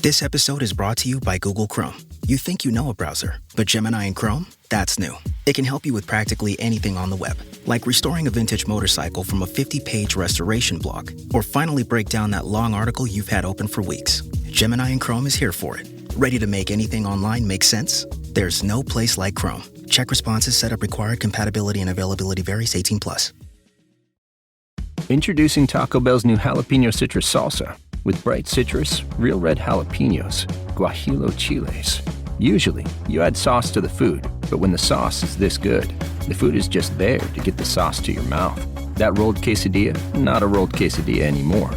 This episode is brought to you by Google Chrome. You think you know a browser, but Gemini and Chrome? That's new. It can help you with practically anything on the web, like restoring a vintage motorcycle from a 50-page restoration blog, or finally break down that long article you've had open for weeks. Gemini and Chrome is here for it. Ready to make anything online make sense? There's no place like Chrome. Check responses, setup required, compatibility and availability varies, 18+. Introducing Taco Bell's new jalapeno citrus salsa. With bright citrus, real red jalapenos, guajillo chiles. Usually, you add sauce to the food, but when the sauce is this good, the food is just there to get the sauce to your mouth. That rolled quesadilla, not a rolled quesadilla anymore.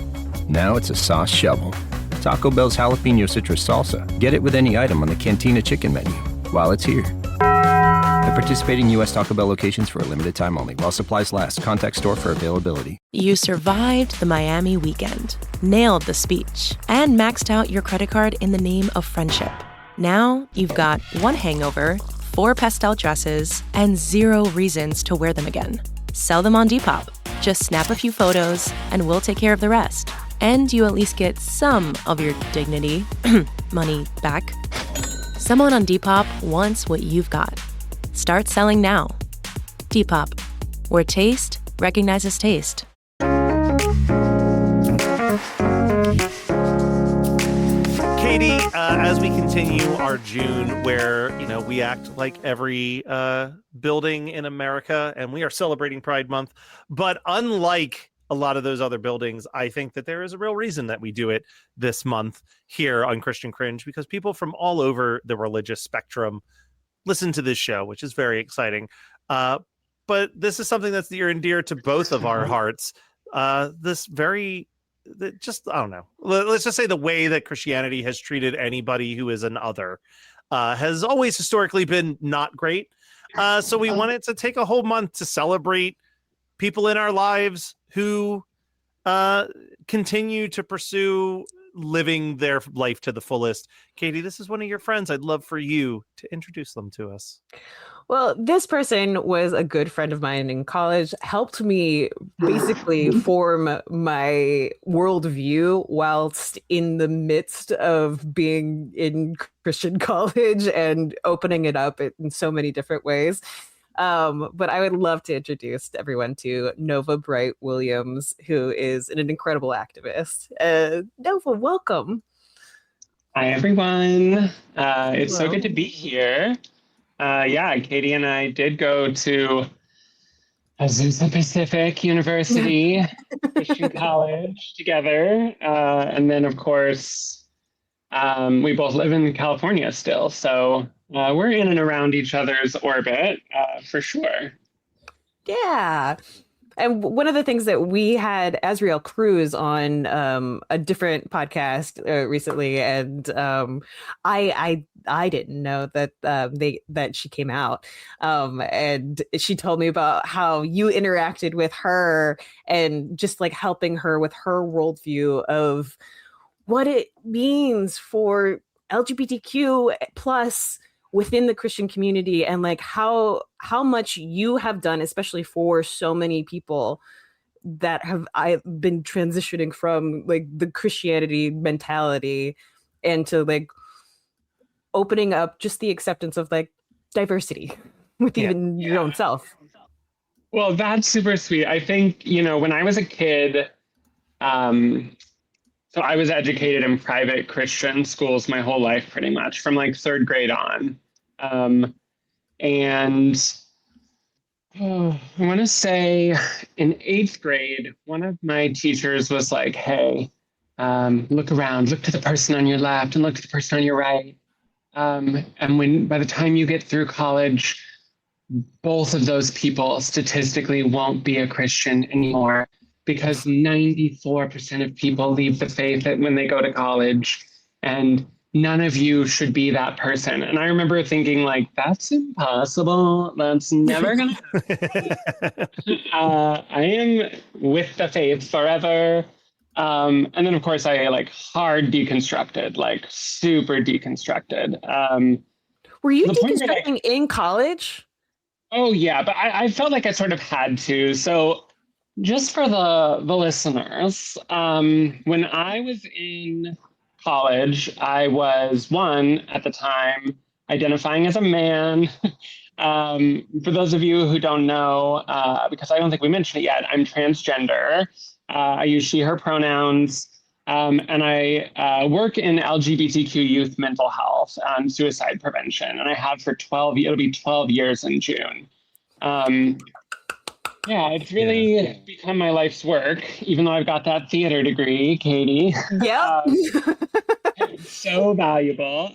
Now it's a sauce shovel. Taco Bell's jalapeno citrus salsa. Get it with any item on the Cantina chicken menu while it's here. At participating U.S. Taco Bell locations for a limited time only. While supplies last. Contact store for availability. You survived the Miami weekend, nailed the speech, and maxed out your credit card in the name of friendship. Now you've got one hangover, 4 pastel dresses, and 0 reasons to wear them again. Sell them on Depop. Just snap a few photos, and we'll take care of the rest. And you at least get some of your dignity, money back. Someone on Depop wants what you've got. Start selling now. Depop, where taste recognizes taste. Katie, as we continue our June, where we act like every building in America, and we are celebrating Pride Month, but unlike a lot of those other buildings, I think that there is a real reason that we do it this month here on Christian Cringe, because people from all over the religious spectrum listen to this show, which is very exciting. But this is something that's near and dear to both of our hearts. I don't know. Let's just say the way that Christianity has treated anybody who is an other has always historically been not great. So we wanted to take a whole month to celebrate people in our lives who continue to pursue living their life to the fullest. Katie, this is one of your friends. I'd love for you to introduce them to us. Well, this person was a good friend of mine in college, helped me basically form my worldview whilst in the midst of being in Christian college and opening it up in so many different ways. But I would love to introduce everyone to Nova Bright Williams, who is an incredible activist. Nova, welcome. Hi, everyone. It's so good to be here. Katie and I did go to Azusa Pacific University Christian College together. And then, of course, we both live in California still. So we're in and around each other's orbit, for sure. Yeah. And one of the things that we had Azriel Cruz on a different podcast recently, and I didn't know that that she came out, and she told me about how you interacted with her and just like helping her with her worldview of what it means for LGBTQ plus within the Christian community, and like how much you have done, especially for so many people that I've been transitioning from like the Christianity mentality into like opening up just the acceptance of like diversity with even your own self. Well, that's super sweet. I think, when I was a kid, so I was educated in private Christian schools my whole life, pretty much from like 3rd grade on. I want to say in 8th grade, one of my teachers was like, hey, look around, look to the person on your left and look to the person on your right. And by the time you get through college, both of those people statistically won't be a Christian anymore, because 94% of people leave the faith when they go to college, and none of you should be that person. And I remember thinking like, that's impossible. That's never going to happen. I am with the faith forever. And then of course I like hard deconstructed, like super deconstructed. Were you deconstructing in college? Oh yeah, but I felt like I sort of had to. So just for the listeners, when I was in college, I was at the time, identifying as a man. For those of you who don't know, because I don't think we mentioned it yet, I'm transgender. I use she, her pronouns. And I work in LGBTQ youth mental health and suicide prevention. And I have for it'll be 12 years in June. Yeah, it's really become my life's work, even though I've got that theater degree, Katie. Yep. It's so valuable.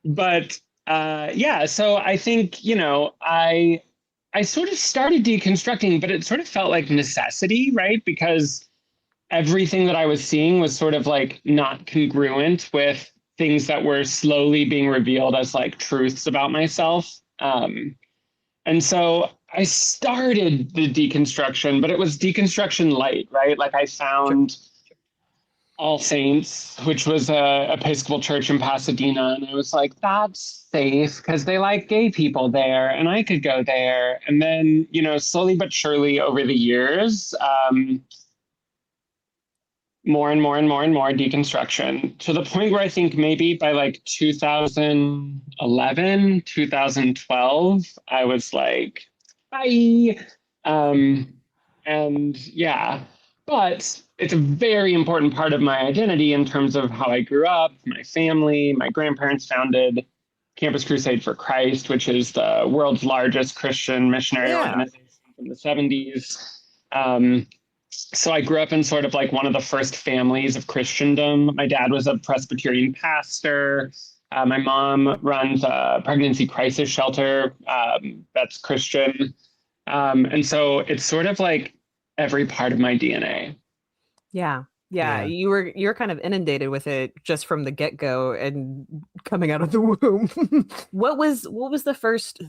But yeah, so I think, I sort of started deconstructing, but it sort of felt like necessity, right? Because everything that I was seeing was sort of like not congruent with things that were slowly being revealed as like truths about myself. And so I started the deconstruction, but it was deconstruction light, right? Like I found All Saints, which was a Episcopal church in Pasadena. And I was like, that's safe because they like gay people there and I could go there. And then, slowly but surely over the years, more and more and more and more deconstruction to the point where I think maybe by like 2011, 2012, I was like, bye. And yeah, but it's a very important part of my identity in terms of how I grew up, my family. My grandparents founded Campus Crusade for Christ, which is the world's largest Christian missionary organization in the 70s. So I grew up in sort of like one of the first families of Christendom. My dad was a Presbyterian pastor. My mom runs a pregnancy crisis shelter that's Christian. And so it's sort of like every part of my DNA. Yeah. You're kind of inundated with it just from the get-go and coming out of the womb. What was the first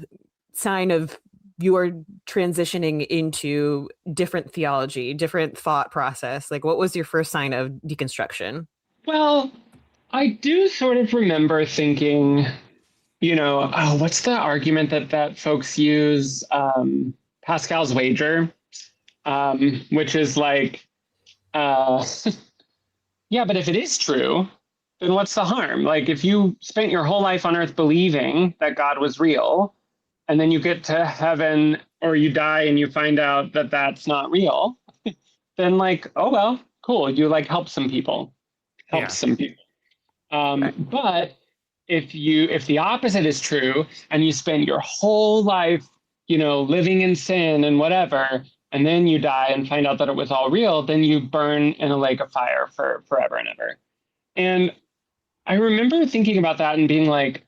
sign of your transitioning into different theology, different thought process? Like, what was your first sign of deconstruction? Well, I do sort of remember thinking, what's the argument that folks use? Pascal's wager, which is like, yeah, but if it is true, then what's the harm? Like, if you spent your whole life on earth believing that God was real, and then you get to heaven or you die and you find out that that's not real, then like, oh, well, cool. You like help some people. But if the opposite is true and you spend your whole life, living in sin and whatever, and then you die and find out that it was all real, then you burn in a lake of fire for forever and ever. And I remember thinking about that and being like,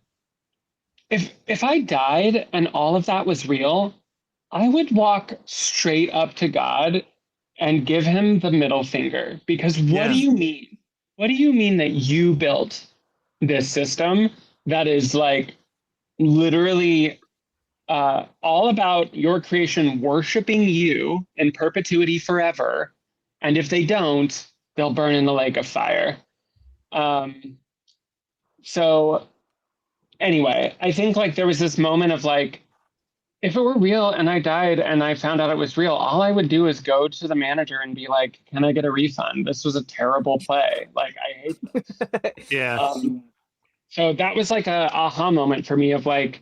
if I died and all of that was real, I would walk straight up to God and give him the middle finger. Because what do you mean? What do you mean that you built this system that is like literally all about your creation worshiping you in perpetuity forever? And if they don't, they'll burn in the lake of fire. So anyway, I think like there was this moment of like, if it were real and I died and I found out it was real, all I would do is go to the manager and be like, can I get a refund? This was a terrible play. Like, I hate this. So that was like a aha moment for me of like,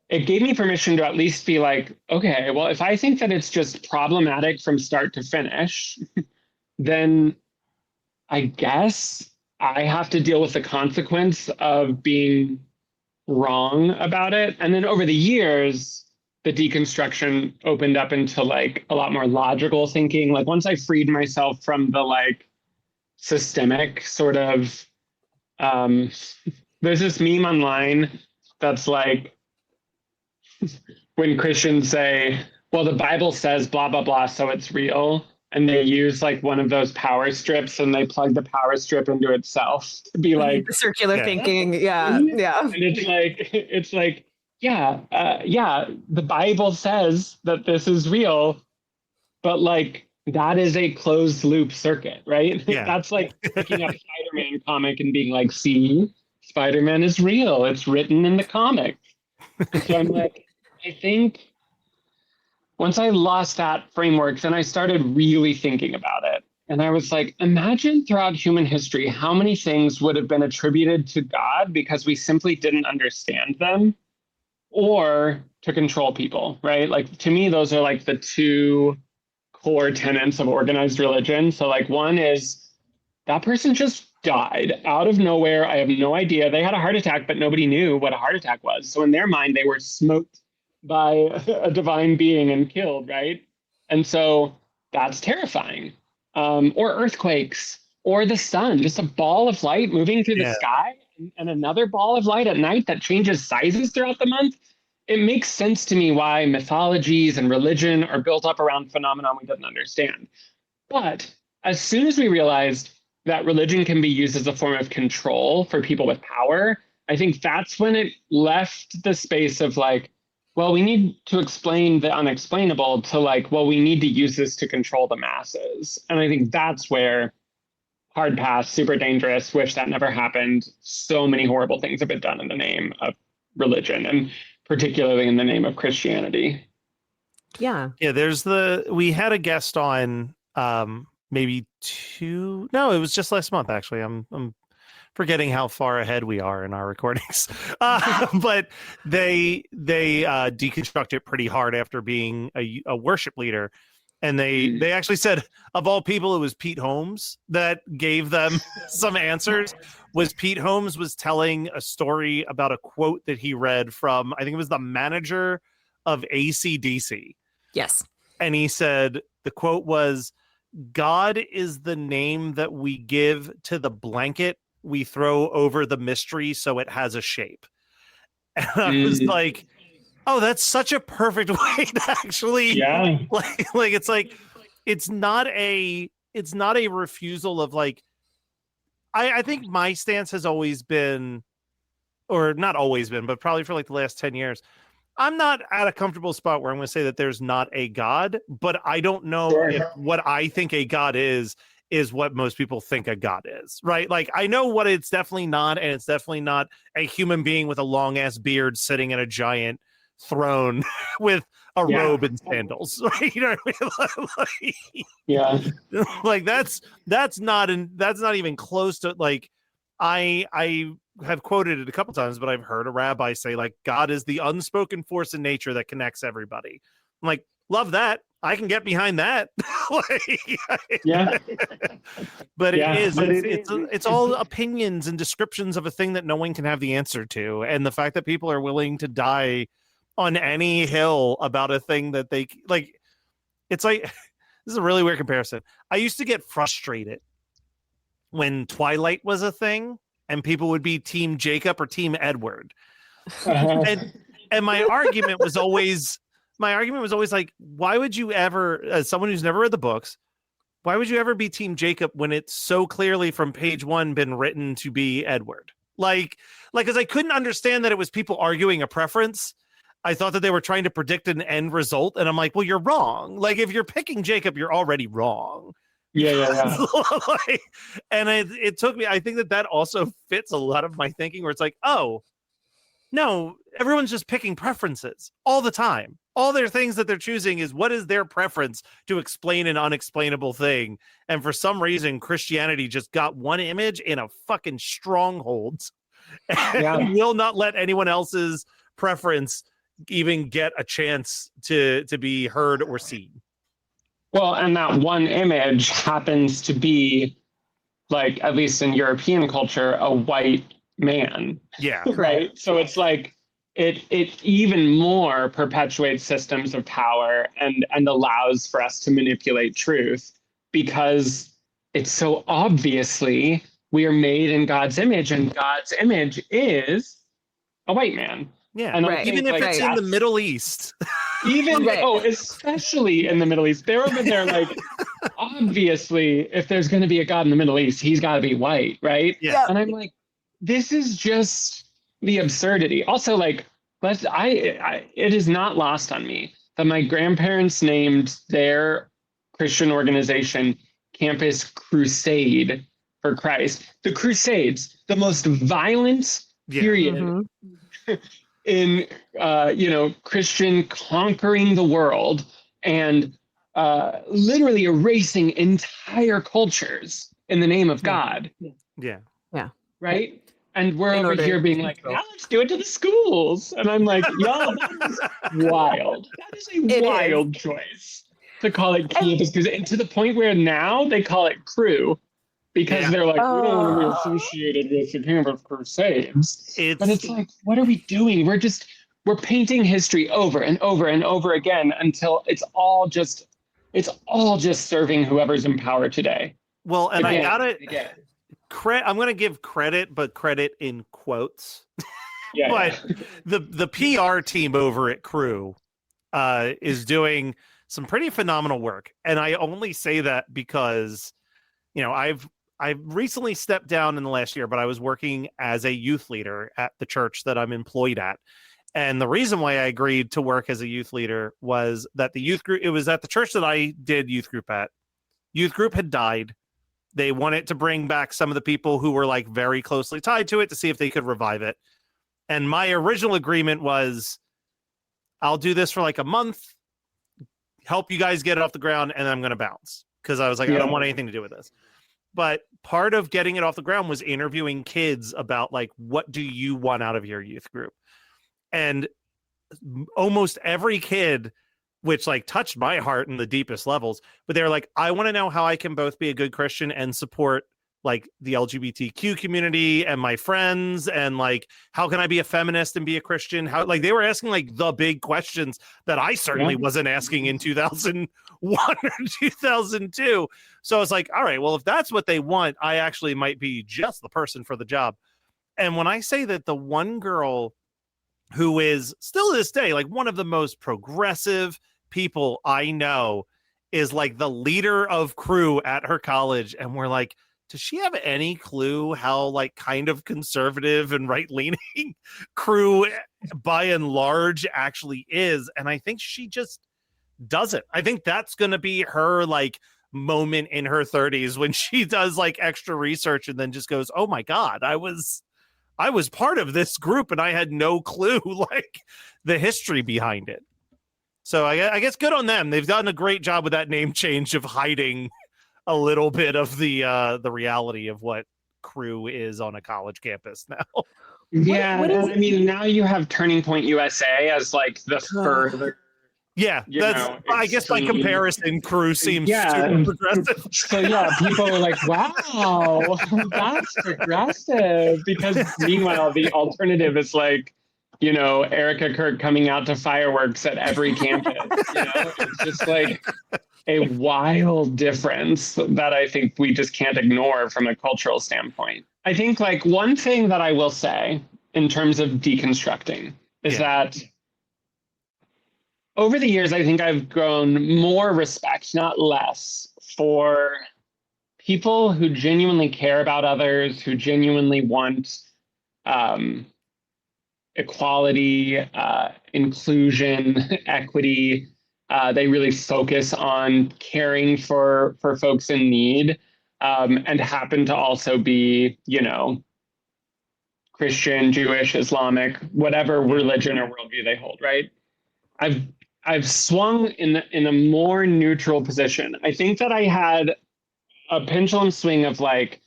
it gave me permission to at least be like, okay, well, if I think that it's just problematic from start to finish, then I guess I have to deal with the consequence of being wrong about it. And then over the years, the deconstruction opened up into like a lot more logical thinking. Like once I freed myself from the like systemic sort of, there's this meme online that's like, when Christians say, well, the Bible says blah, blah, blah, so it's real. And they use like one of those power strips and they plug the power strip into itself to be like circular thinking. Yeah. And it's like, the Bible says that this is real, but like that is a closed loop circuit, right? Yeah. That's like picking up a Spider-Man comic and being like, see, Spider-Man is real. It's written in the comic. So I'm like, I think once I lost that framework, then I started really thinking about it. And I was like, imagine throughout human history how many things would have been attributed to God because we simply didn't understand them, or to control people, right? Like, to me, those are like the two core tenets of organized religion. So like, one is that person just died out of nowhere. I have no idea. They had a heart attack, but nobody knew what a heart attack was. So in their mind, they were smoked by a divine being and killed, right? And so that's terrifying. Or earthquakes, or the sun, just a ball of light moving through the sky, and another ball of light at night that changes sizes throughout the month. It makes sense to me why mythologies and religion are built up around phenomenon we didn't understand. But as soon as we realized that religion can be used as a form of control for people with power, I think that's when it left the space of like, well, we need to explain the unexplainable to like, well, we need to use this to control the masses. And I think that's where hard pass, super dangerous, wish that never happened. So many horrible things have been done in the name of religion, and particularly in the name of Christianity. Yeah. Yeah, we had a guest on maybe it was just last month, actually. I'm forgetting how far ahead we are in our recordings. But they deconstruct it pretty hard after being a worship leader. And they actually said, of all people, it was Pete Holmes that gave them some answers. Pete Holmes was telling a story about a quote that he read from, I think it was the manager of AC/DC. Yes. And he said, the quote was, "God is the name that we give to the blanket we throw over the mystery so it has a shape." And I was like, oh, that's such a perfect way to actually like it's like it's not a refusal of like I think my stance has always been, or not always been, but probably for like the last 10 years, I'm not at a comfortable spot where I'm going to say that there's not a God, but I don't know if what I think a God is what most people think a God is, right? Like, I know what it's definitely not, and it's definitely not a human being with a long ass beard sitting in a giant throne with a robe and sandals, right? You know what I mean? Like that's not even close to like I have quoted it a couple times, but I've heard a rabbi say like God is the unspoken force in nature that connects everybody. I'm like, love that. I can get behind that. But it's all opinions and descriptions of a thing that no one can have the answer to. And the fact that people are willing to die on any hill about a thing that they like, it's like, this is a really weird comparison. I used to get frustrated when Twilight was a thing and people would be Team Jacob or Team Edward. And my argument was always like, why would you ever, as someone who's never read the books, why would you ever be Team Jacob when it's so clearly from page one been written to be Edward? Like, because I couldn't understand that it was people arguing a preference. I thought that they were trying to predict an end result. And I'm like, well, you're wrong. Like, if you're picking Jacob, you're already wrong. Yeah. And it took me, I think that also fits a lot of my thinking where it's like, oh, no, everyone's just picking preferences all the time. All their things that they're choosing is what is their preference to explain an unexplainable thing. And for some reason, Christianity just got one image in a fucking stronghold and will not let anyone else's preference even get a chance to be heard or seen. Well, and that one image happens to be, like, at least in European culture, a white man. Yeah. Right. So it's like it even more perpetuates systems of power and allows for us to manipulate truth, because it's so obviously we are made in God's image, and God's image is a white man. Yeah. And even if it's in the Middle East. Even especially in the Middle East, they're over there like, obviously, if there's going to be a God in the Middle East, he's got to be white, right? Yeah. And I'm like, this is just the absurdity. Also, like, it is not lost on me that my grandparents named their Christian organization Campus Crusade for Christ. The Crusades, the most violent period in Christian conquering the world, and literally erasing entire cultures in the name of God. Yeah. Right? And we're In over order here being to like, control. now let's do it to the schools. And I'm like, y'all, that is wild. That is a It wild choice to call it campus, because to the point where now they call it crew, because Yeah. they're like, we don't want to be Oh. associated with the Campus Crusades. But It's it's like, what are we doing? We're painting history over and over and over again until it's all just serving whoever's in power today. well, and I Again, gotta again. I'm gonna give credit, but credit in quotes. Yeah, But the PR team over at Crew is doing some pretty phenomenal work, and I only say that because I've recently stepped down in the last year, but I was working as a youth leader at the church that I'm employed at. And the reason why I agreed to work as a youth leader was that the youth group, it was at the church that I did youth group at. Youth group had died. They wanted to bring back some of the people who were like very closely tied to it to see if they could revive it. And my original agreement was, I'll do this for like a month, help you guys get it off the ground, and then I'm going to bounce. Because I was like, I don't want anything to do with this. But part of getting it off the ground was interviewing kids about like, what do you want out of your youth group? And almost every kid, which like touched my heart in the deepest levels, but they're like, I want to know how I can both be a good Christian and support like the LGBTQ community and my friends, and like, how can I be a feminist and be a Christian? How, like, they were asking like the big questions that I certainly wasn't asking in 2001 or 2002. So I was like, all right, well, if that's what they want, I actually might be just the person for the job. And when I say that the one girl who is still to this day like one of the most progressive people I know is like the leader of Crew at her college, and we're like, does she have any clue how like kind of conservative and right-leaning Crew by and large actually is? And I think she just doesn't. I think that's going to be her like moment in her 30s when she does like extra research and then just goes, oh my God, I was part of this group and I had no clue like the history behind it. So I guess good on them. They've done a great job with that name change of hiding a little bit of the reality of what Crew is on a college campus now. Yeah, and I mean, now you have Turning Point USA as like the further. Yeah, that's, I guess by comparison, Crew seems super progressive. So yeah, people are like, wow, that's progressive. Because meanwhile, the alternative is like, Erica Kirk coming out to fireworks at every campus. It's just like a wild difference that I think we just can't ignore from a cultural standpoint. I think like one thing that I will say in terms of deconstructing is that over the years, I think I've grown more respect, not less, for people who genuinely care about others, who genuinely want equality, inclusion, equity. They really focus on caring for folks in need, and happen to also be, Christian, Jewish, Islamic, whatever religion or worldview they hold, right? I've swung in a more neutral position. I think that I had a pendulum swing of like,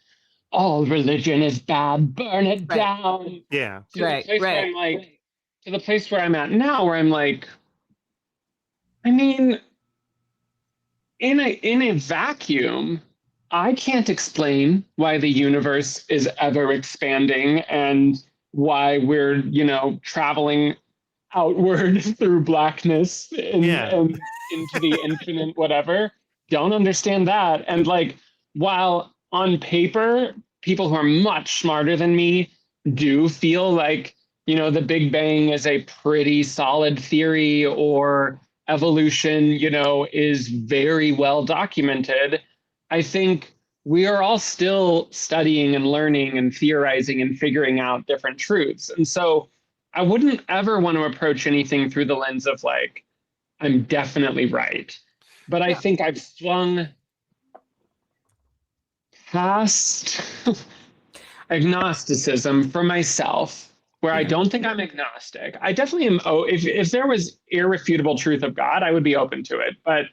all religion is bad, burn it down. Yeah. To the place where I'm at now, where I'm like, I mean, in a vacuum, I can't explain why the universe is ever expanding and why we're, traveling outward through blackness and into the infinite whatever. Don't understand that. And like, while on paper, people who are much smarter than me do feel like, the Big Bang is a pretty solid theory, or evolution, is very well documented, I think we are all still studying and learning and theorizing and figuring out different truths. And so I wouldn't ever want to approach anything through the lens of like, I'm definitely right. But I think I've swung past agnosticism for myself, where I don't think I'm agnostic. I definitely am. If there was irrefutable truth of God, I would be open to it. But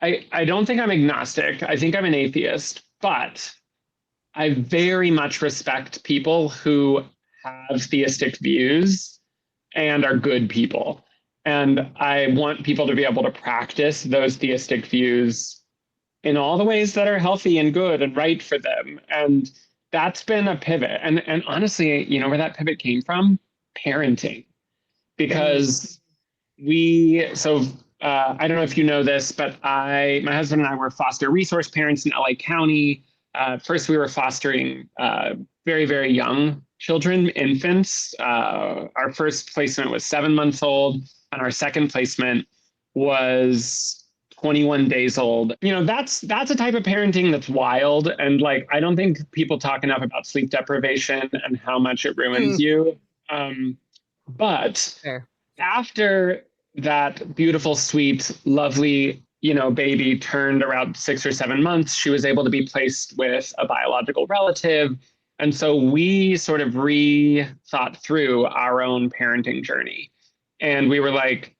I don't think I'm agnostic. I think I'm an atheist, but I very much respect people who have theistic views and are good people. And I want people to be able to practice those theistic views in all the ways that are healthy and good and right for them. And that's been a pivot. And honestly, you know where that pivot came from? Parenting. Because I don't know if you know this, but my husband and I were foster resource parents in LA County. First, we were fostering very, very young children, infants. Our first placement was 7 months old, and our second placement was 21 days old. You know, that's a type of parenting that's wild. And like, I don't think people talk enough about sleep deprivation and how much it ruins you. But Fair. After that beautiful, sweet, lovely, you know, baby turned around 6 or 7 months, she was able to be placed with a biological relative. And so we sort of thought through our own parenting journey. And we were like,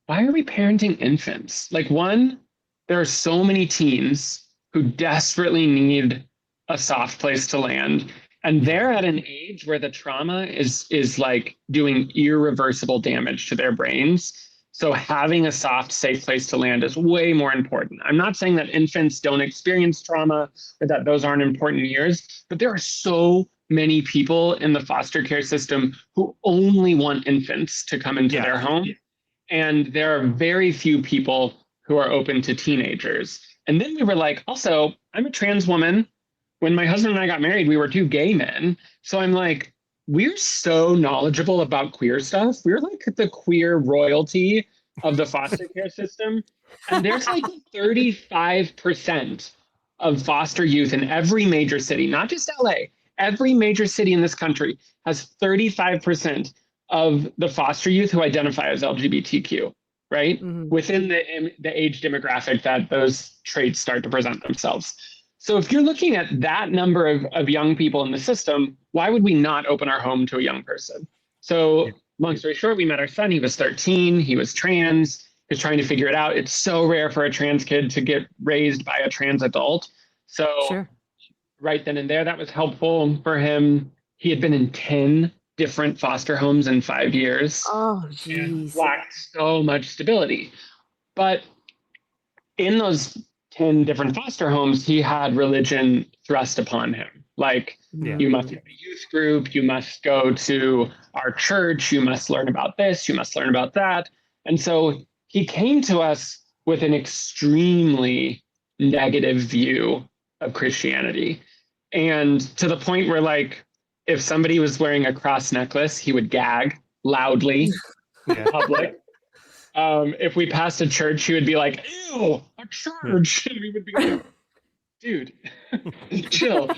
why are we parenting infants? Like, one, there are so many teens who desperately need a soft place to land. And they're at an age where the trauma is like doing irreversible damage to their brains. So having a soft, safe place to land is way more important. I'm not saying that infants don't experience trauma or that those aren't important years, but there are so many people in the foster care system who only want infants to come into their home. And there are very few people who are open to teenagers. And then we were like, also, I'm a trans woman. When my husband and I got married, we were two gay men. So I'm like, we're so knowledgeable about queer stuff. We're like the queer royalty of the foster care system. And there's like 35% of foster youth in every major city, not just LA, every major city in this country has 35% of the foster youth who identify as LGBTQ, right? Within the age demographic that those traits start to present themselves. So if you're looking at that number of young people in the system, why would we not open our home to a young person? So long story short, we met our son. He was 13. He was trans. He was trying to figure it out. It's so rare for a trans kid to get raised by a trans adult. So right then and there, that was helpful for him. He had been in 10 different foster homes in 5 years. Oh, geez. Lacked so much stability. But in those 10 different foster homes, he had religion thrust upon him. Like, you must have a youth group, you must go to our church, you must learn about this, you must learn about that. And so he came to us with an extremely negative view of Christianity. And to the point where, like, if somebody was wearing a cross necklace, he would gag loudly in public. If we passed a church, he would be like, ew, a church. And we would be like, dude, chill.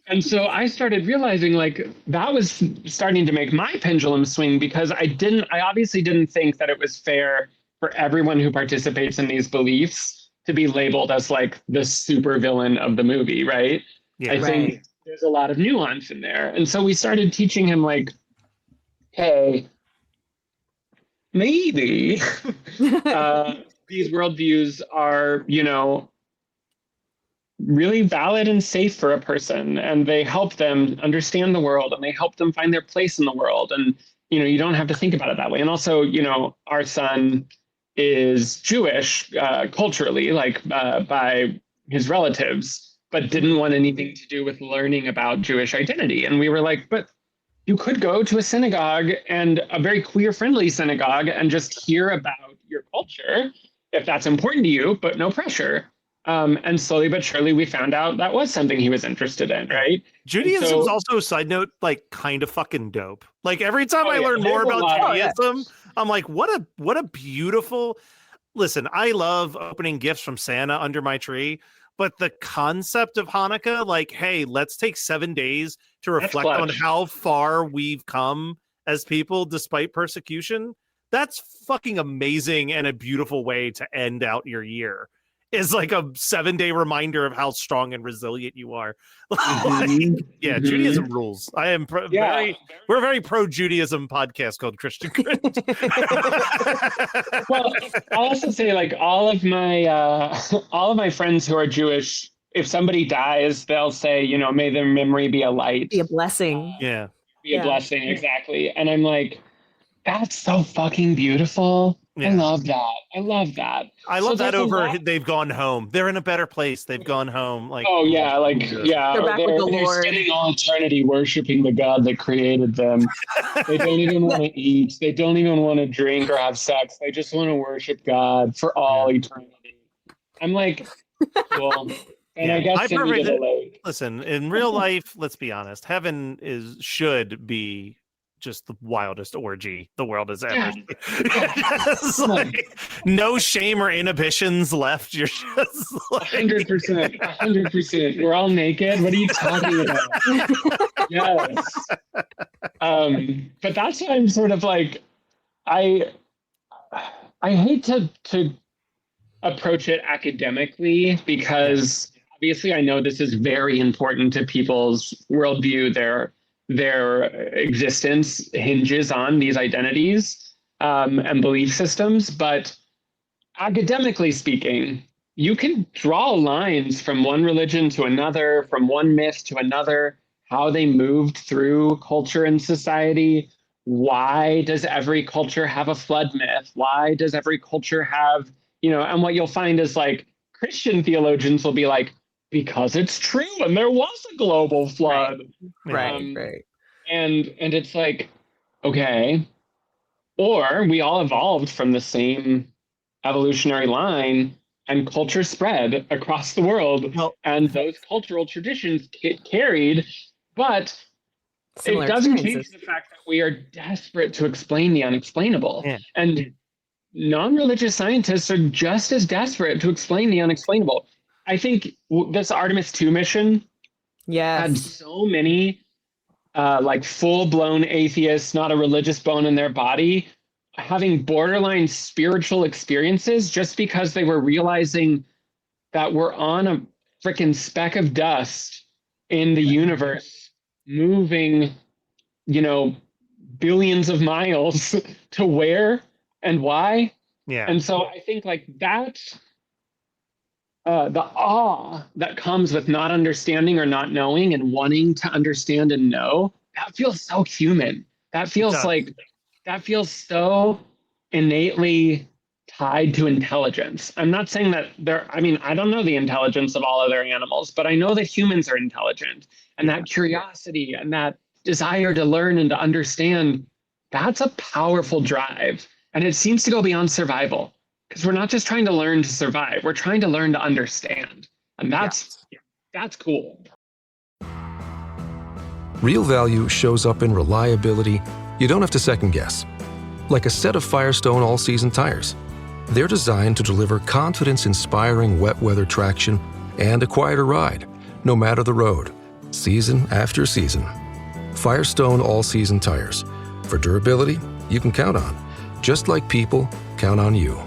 And so I started realizing, like, that was starting to make my pendulum swing, because I obviously didn't think that it was fair for everyone who participates in these beliefs to be labeled as like the super villain of the movie, right? I think there's a lot of nuance in there. And so we started teaching him, like, hey, maybe these worldviews are, you know, really valid and safe for a person, and they help them understand the world, and they help them find their place in the world. And, you know, you don't have to think about it that way. And also, you know, our son is Jewish culturally, like by his relatives, but didn't want anything to do with learning about Jewish identity. And we were like, but you could go to a synagogue, and a very queer-friendly synagogue, and just hear about your culture if that's important to you, but no pressure. And slowly but surely, we found out that was something he was interested in, right? Judaism is also, side note, like kind of fucking dope. Like every time I learn more about Judaism, I'm like, what a beautiful. Listen, I love opening gifts from Santa under my tree, but the concept of Hanukkah, like, hey, let's take 7 days to reflect on how far we've come as people despite persecution. That's fucking amazing and a beautiful way to end out your year. is like a 7-day reminder of how strong and resilient you are. Yeah, Mhm. Judaism rules. I am we're a very pro Judaism podcast called Christian Cringe. Well, I'll also say, like, all of my friends who are Jewish, if somebody dies, they'll say, you know, may their memory be a light, Be a blessing. Yeah. be a blessing, exactly. And I'm like, that's so fucking beautiful. I Yeah. love that. I love that. I So love that there's a over lot- they've gone home. They're in a better place. They've gone home. Like, Oh yeah, like yeah, They're back with the they're Lord. spending all eternity worshiping the God that created them. They don't even want to eat. They don't even want to drink or have sex. They just want to worship God for all eternity. I'm like, cool. And Yeah. I guess I then you get a perfectly- lake. listen, in real life, let's be honest, heaven should be just the wildest orgy the world has ever Yeah. seen. Just like, no shame or inhibitions left. You're just like 100%. 100%. We're all naked. What are you talking about? Yes. But that's why I'm sort of like, I hate to approach it academically, because obviously I know this is very important to people's worldview. Their existence hinges on these identities and belief systems. But academically speaking, you can draw lines from one religion to another, from one myth to another, how they moved through culture and society. Why does every culture have a flood myth? Why does every culture have, and what you'll find is, like, Christian theologians will be like, because it's true and there was a global flood. Right. And it's like, okay, or we all evolved from the same evolutionary line and culture spread across the world, and those cultural traditions get carried, but Similar it doesn't change experiences. the fact that we are desperate to explain the unexplainable. Yeah. And non-religious scientists are just as desperate to explain the unexplainable. I think this Artemis 2 mission had Yes. so many like full-blown atheists, not a religious bone in their body, having borderline spiritual experiences just because they were realizing that we're on a freaking speck of dust in the universe, moving, billions of miles to where and why. Yeah. And so I think, like, that's the awe that comes with not understanding or not knowing and wanting to understand and know, that feels so human. That feels so innately tied to intelligence. I'm not saying that I don't know the intelligence of all other animals, but I know that humans are intelligent, and that curiosity and that desire to learn and to understand, that's a powerful drive. And it seems to go beyond survival, because we're not just trying to learn to survive. We're trying to learn to understand. And that's cool. Real value shows up in reliability you don't have to second guess. Like a set of Firestone all-season tires. They're designed to deliver confidence-inspiring wet weather traction and a quieter ride, no matter the road, season after season. Firestone all-season tires. For durability you can count on, just like people count on you.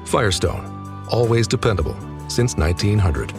Firestone, always dependable since 1900.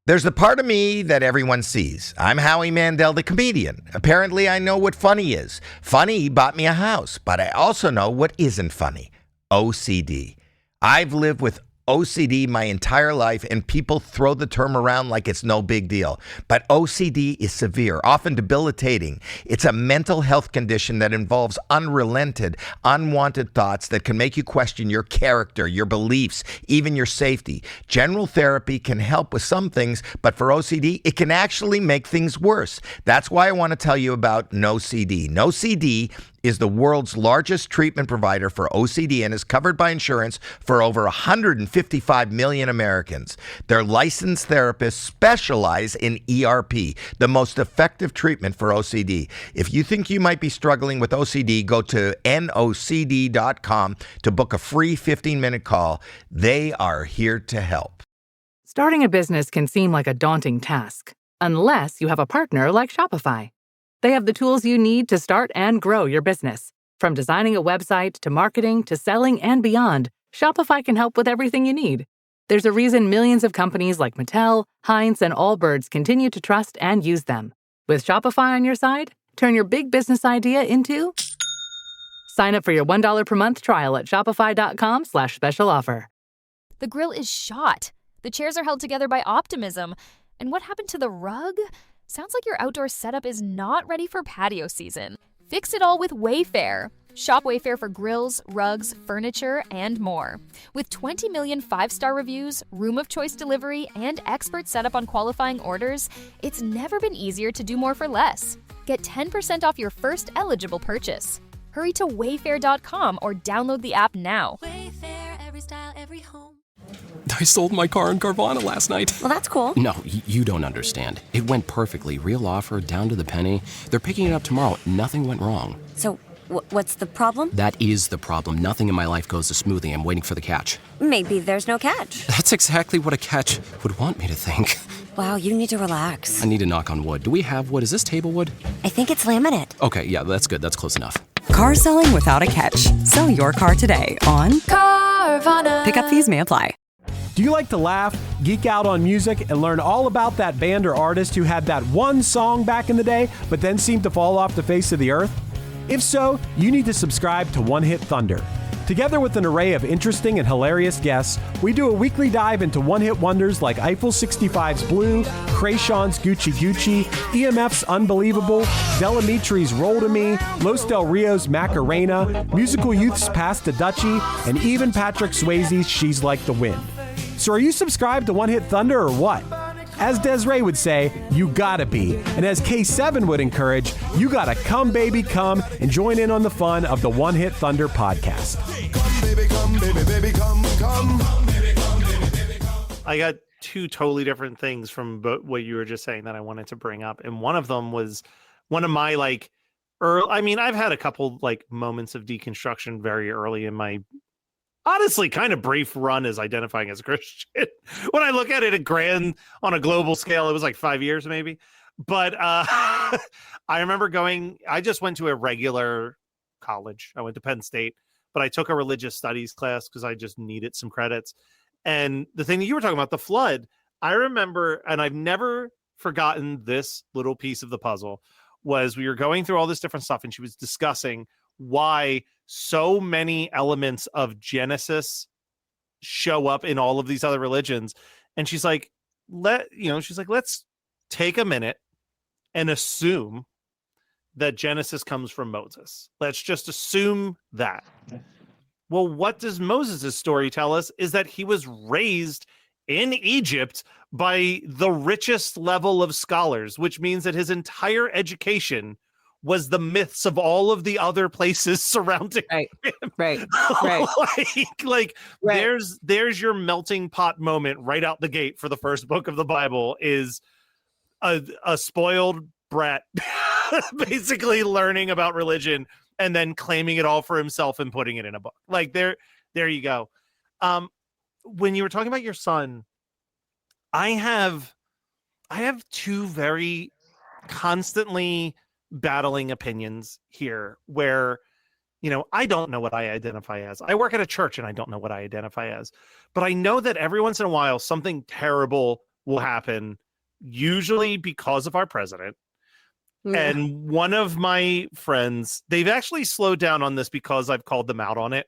There's the part of me that everyone sees. I'm Howie Mandel, the comedian. Apparently, I know what funny is. Funny bought me a house, but I also know what isn't funny. OCD. I've lived with OCD my entire life, and people throw the term around like it's no big deal. But OCD is severe, often debilitating. It's a mental health condition that involves unrelented, unwanted thoughts that can make you question your character, your beliefs, even your safety. General therapy can help with some things, but for OCD, it can actually make things worse. That's why I want to tell you about NoCD. NoCD is the world's largest treatment provider for OCD and is covered by insurance for over 155 million Americans. Their licensed therapists specialize in ERP, the most effective treatment for OCD. If you think you might be struggling with OCD, go to nocd.com to book a free 15-minute call. They are here to help. Starting a business can seem like a daunting task, unless you have a partner like Shopify. They have the tools you need to start and grow your business. From designing a website to marketing to selling and beyond, Shopify can help with everything you need. There's a reason millions of companies like Mattel, Heinz, and Allbirds continue to trust and use them. With Shopify on your side, turn your big business idea into... Sign up for your $1 per month trial at shopify.com/special offer. The grill is shot. The chairs are held together by optimism. And what happened to the rug? Sounds like your outdoor setup is not ready for patio season. Fix it all with Wayfair. Shop Wayfair for grills, rugs, furniture, and more. With 20 million 5-star reviews, room of choice delivery, and expert setup on qualifying orders, it's never been easier to do more for less. Get 10% off your first eligible purchase. Hurry to wayfair.com or download the app now. Wayfair, every style, every home. I sold my car in Carvana last night. Well, that's cool. No, you don't understand. It went perfectly. Real offer, down to the penny. They're picking it up tomorrow. Nothing went wrong. So, what's the problem? That is the problem. Nothing in my life goes as smoothly. I'm waiting for the catch. Maybe there's no catch. That's exactly what a catch would want me to think. Wow, you need to relax. I need to knock on wood. Do we have wood? Is this table wood? I think it's laminate. Okay, yeah, that's good. That's close enough. Car selling without a catch. Sell your car today on Carvana. Pickup fees may apply. Do you like to laugh, geek out on music, and learn all about that band or artist who had that one song back in the day, but then seemed to fall off the face of the earth? If so, you need to subscribe to One Hit Thunder. Together with an array of interesting and hilarious guests, we do a weekly dive into one-hit wonders like Eiffel 65's Blue, Krayshawn's Gucci Gucci, EMF's Unbelievable, Delamitri's Roll to Me, Los Del Rio's Macarena, Musical Youth's Pass the Dutchie, and even Patrick Swayze's She's Like the Wind. So are you subscribed to One Hit Thunder or what? As Desiree would say, you gotta be. And as K7 would encourage, you gotta come, baby, come and join in on the fun of the One Hit Thunder podcast. Come, baby, come, baby, baby, come, come. I got two totally different things from what you were just saying that I wanted to bring up. And one of them was one of my I've had a couple moments of deconstruction very early in my honestly kind of brief run as identifying as a Christian. When I look at it on a global scale, it was like 5 years maybe. But I remember I just went to a regular college. I went to Penn State, but I took a religious studies class because I just needed some credits. And the thing that you were talking about, the flood, I remember, and I've never forgotten this little piece of the puzzle, was we were going through all this different stuff and she was discussing why so many elements of Genesis show up in all of these other religions. And she's like, let's take a minute and assume that Genesis comes from Moses. Let's just assume that. Well, what does Moses' story tell us is that he was raised in Egypt by the richest level of scholars, which means that his entire education was the myths of all of the other places surrounding him. Right. Right. There's your melting pot moment right out the gate for the first book of the Bible is a spoiled brat basically learning about religion and then claiming it all for himself and putting it in a book. Like there you go. When you were talking about your son, I have two very constantly battling opinions here where, I don't know what I identify as. I work at a church and I don't know what I identify as, but I know that every once in a while something terrible will happen, usually because of our president. Yeah. And one of my friends, they've actually slowed down on this because I've called them out on it.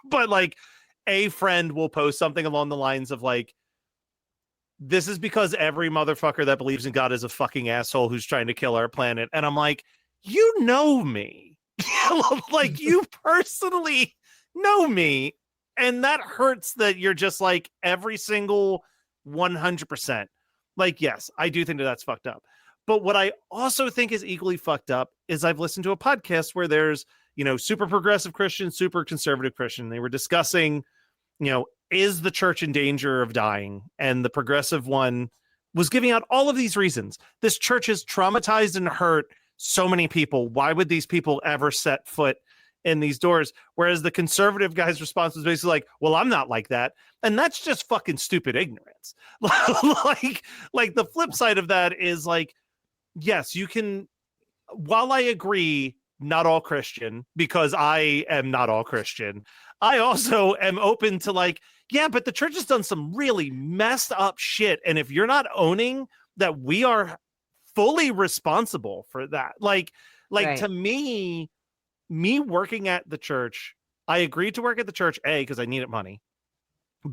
But a friend will post something along the lines of this is because every motherfucker that believes in God is a fucking asshole who's trying to kill our planet. And I'm like, you know me. You personally know me. And that hurts that you're just every single 100%. Yes, I do think that's fucked up. But what I also think is equally fucked up is I've listened to a podcast where there's, super progressive Christian, super conservative Christian. They were discussing, is the church in danger of dying? And the progressive one was giving out all of these reasons. This church has traumatized and hurt so many people. Why would these people ever set foot in these doors? Whereas the conservative guy's response was basically well, I'm not like that. And that's just fucking stupid ignorance. The flip side of that is yes, you can, while I agree, not all Christian, because I am not all Christian, I also am open to like, yeah, but the church has done some really messed up shit. And if you're not owning that we are fully responsible for that, like Right. to me working at the church, I agreed to work at the church, A, because I needed money.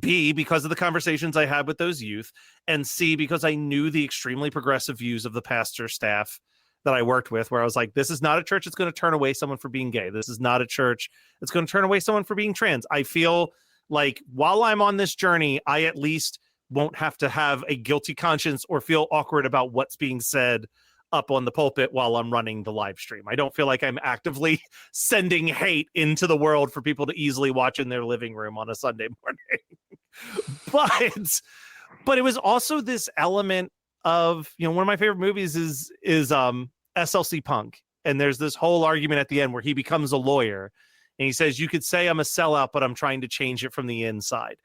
B, because of the conversations I had with those youth, and C, because I knew the extremely progressive views of the pastor staff that I worked with, where I was like, this is not a church that's going to turn away someone for being gay. This is not a church that's going to turn away someone for being trans. I feel like while I'm on this journey, I at least won't have to have a guilty conscience or feel awkward about what's being said up on the pulpit while I'm running the live stream. I don't feel like I'm actively sending hate into the world for people to easily watch in their living room on a Sunday morning. But it was also this element of, you know, one of my favorite movies is SLC Punk. And there's this whole argument at the end where he becomes a lawyer and he says, you could say I'm a sellout, but I'm trying to change it from the inside.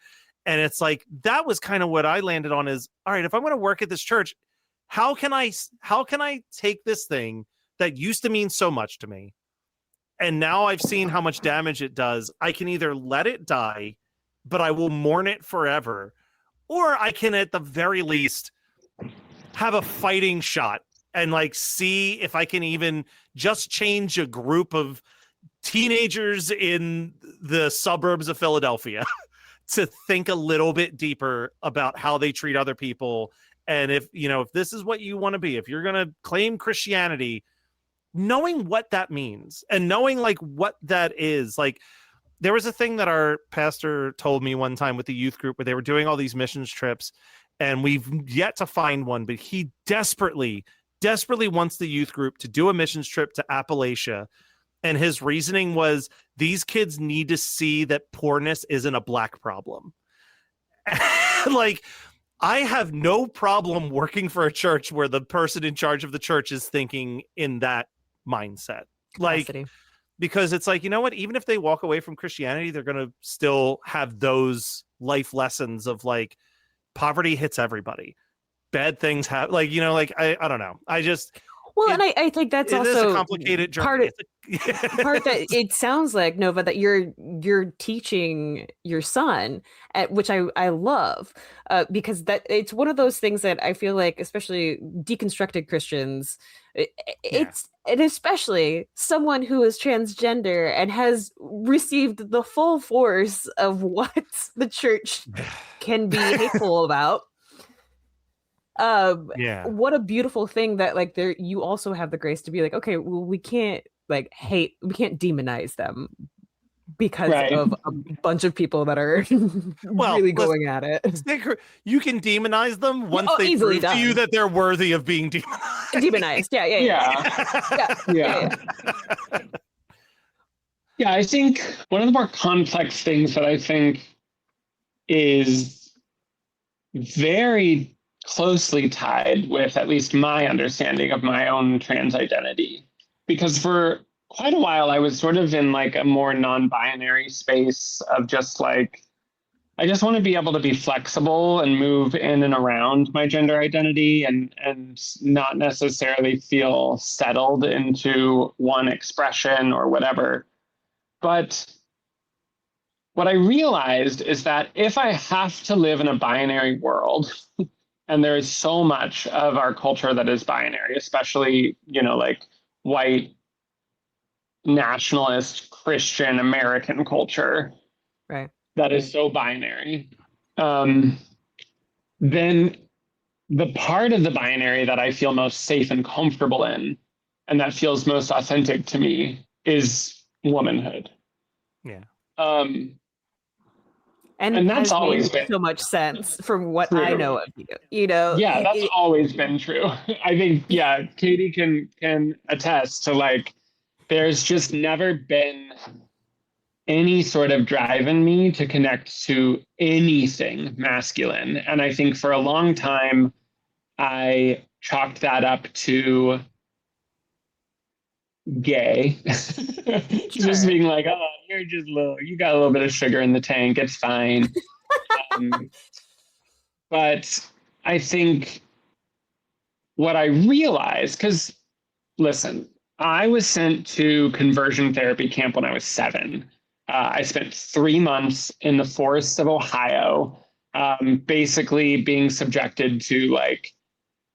And it's like, that was kind of what I landed on is, all right, if I'm going to work at this church, how can I take this thing that used to mean so much to me, and now I've seen how much damage it does? I can either let it die, but I will mourn it forever, or I can at the very least have a fighting shot and like see if I can even just change a group of teenagers in the suburbs of Philadelphia to think a little bit deeper about how they treat other people. And if this is what you want to be, if you're going to claim Christianity, knowing what that means and knowing like what that is, like there was a thing that our pastor told me one time with the youth group where they were doing all these missions trips, and we've yet to find one, but he desperately wants the youth group to do a missions trip to Appalachia. And his reasoning was, these kids need to see that poorness isn't a black problem. Like, I have no problem working for a church where the person in charge of the church is thinking in that mindset. Like, because it's like, you know what, even if they walk away from Christianity, they're going to still have those life lessons of like, poverty hits everybody. Bad things happen. Like, I don't know. And I think that's also a complicated journey. part that it sounds like, Nova, that you're teaching your son, which I love, because that it's one of those things that I feel like, especially deconstructed Christians, and especially someone who is transgender and has received the full force of what the church can be hateful about. What a beautiful thing that like there you also have the grace to be like, okay, well, we can't demonize them because of a bunch of people that are really going at it. You can demonize them once they prove to you that they're worthy of being demonized. Yeah. Yeah, I think one of the more complex things that I think is very closely tied with at least my understanding of my own trans identity, because for quite a while I was sort of in like a more non-binary space of just like, I just want to be able to be flexible and move in and around my gender identity and not necessarily feel settled into one expression or whatever. But what I realized is that if I have to live in a binary world, and there is so much of our culture that is binary, especially, like white, nationalist, Christian, American culture, right? That is so binary. Then the part of the binary that I feel most safe and comfortable in, and that feels most authentic to me, is womanhood. Yeah. And that's always been so much sense from what true. I know of you. Yeah, that's always been true. I think, Katie can attest to like, there's just never been any sort of drive in me to connect to anything masculine. And I think for a long time, I chalked that up to gay. Just being like, oh, you're just you got a little bit of sugar in the tank, it's fine. But I think what I realized, because listen, I was sent to conversion therapy camp when I was 7. I spent 3 months in the forests of Ohio, basically being subjected to like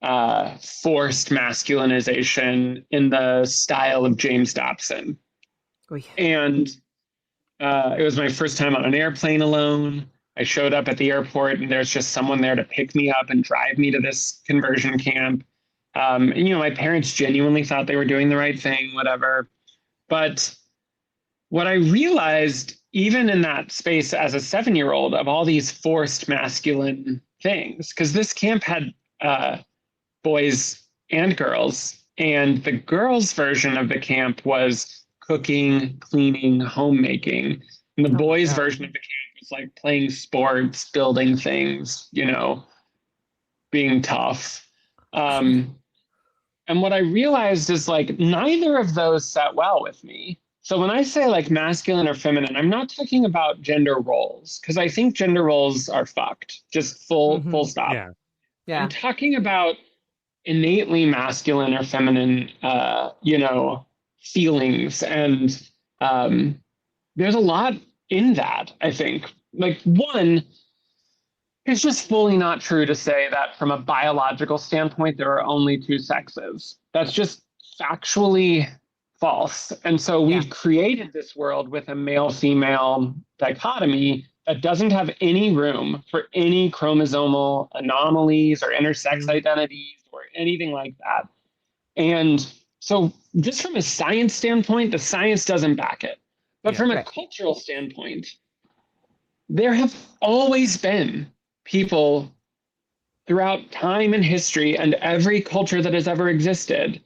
forced masculinization in the style of James Dobson. Oh, yeah. And it was my first time on an airplane alone. I showed up at the airport and there's just someone there to pick me up and drive me to this conversion camp. And, you know, my parents genuinely thought they were doing the right thing, whatever. But what I realized, even in that space as a 7-year-old, of all these forced masculine things, because this camp had boys and girls, and the girls' version of the camp was cooking, cleaning, homemaking. And the boys' version of the camp was like playing sports, building things, you know, being tough. And what I realized is like neither of those sat well with me. So when I say like masculine or feminine, I'm not talking about gender roles, because I think gender roles are fucked. Just full stop. Yeah. I'm talking about innately masculine or feminine, you know, feelings. And there's a lot in that, I think. Like, one, it's just fully not true to say that from a biological standpoint, there are only two sexes. That's just factually false. And so we've created this world with a male-female dichotomy that doesn't have any room for any chromosomal anomalies or intersex identities or anything like that. And so just from a science standpoint, the science doesn't back it. But from a cultural standpoint, there have always been people throughout time and history and every culture that has ever existed